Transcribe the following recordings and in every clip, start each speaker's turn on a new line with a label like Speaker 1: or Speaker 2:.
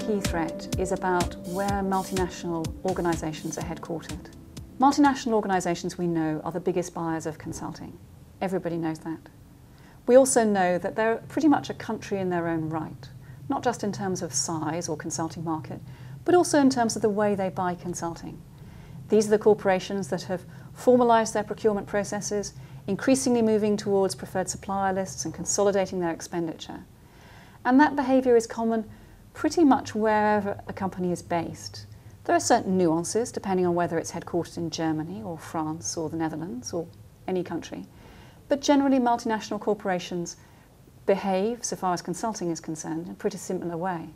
Speaker 1: key threat is about where multinational organisations are headquartered. Multinational organisations, we know, are the biggest buyers of consulting. Everybody knows that. We also know that they're pretty much a country in their own right, not just in terms of size or consulting market, but also in terms of the way they buy consulting. These are the corporations that have formalised their procurement processes, increasingly moving towards preferred supplier lists and consolidating their expenditure. And that behaviour is common pretty much wherever a company is based. There are certain nuances depending on whether it's headquartered in Germany or France or the Netherlands or any country. But generally multinational corporations behave, so far as consulting is concerned, in a pretty similar way.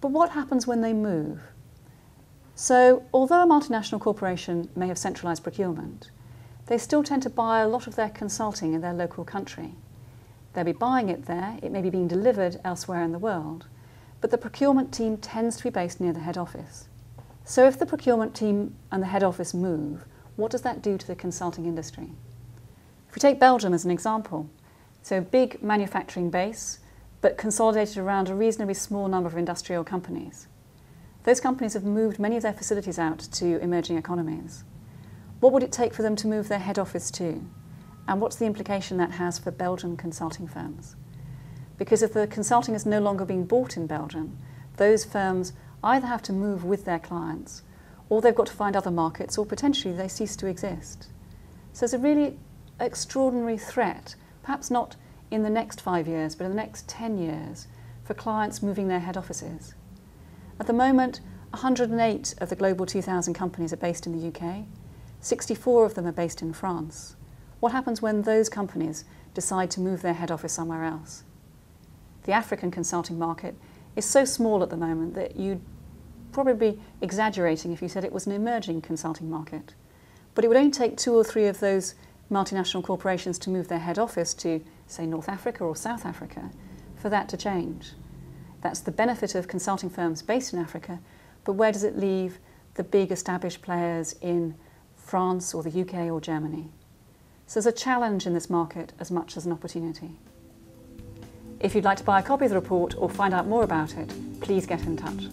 Speaker 1: But what happens when they move? So although a multinational corporation may have centralised procurement, they still tend to buy a lot of their consulting in their local country. They'll be buying it there, it may be being delivered elsewhere in the world, but the procurement team tends to be based near the head office. So if the procurement team and the head office move, what does that do to the consulting industry? If we take Belgium as an example, so a big manufacturing base, but consolidated around a reasonably small number of industrial companies. Those companies have moved many of their facilities out to emerging economies. What would it take for them to move their head office to? And what's the implication that has for Belgian consulting firms? Because if the consulting is no longer being bought in Belgium, those firms either have to move with their clients, or they've got to find other markets, or potentially they cease to exist. So it's a really extraordinary threat, perhaps not in the next 5 years, but in the next 10 years, for clients moving their head offices. At the moment, 108 of the global 2,000 companies are based in the UK, 64 of them are based in France. What happens when those companies decide to move their head office somewhere else? The African consulting market is so small at the moment that you'd probably be exaggerating if you said it was an emerging consulting market. But it would only take 2 or 3 of those multinational corporations to move their head office to, say, North Africa or South Africa for that to change. That's the benefit of consulting firms based in Africa, but where does it leave the big established players in France or the UK or Germany? So there's a challenge in this market as much as an opportunity. If you'd like to buy a copy of the report or find out more about it, please get in touch.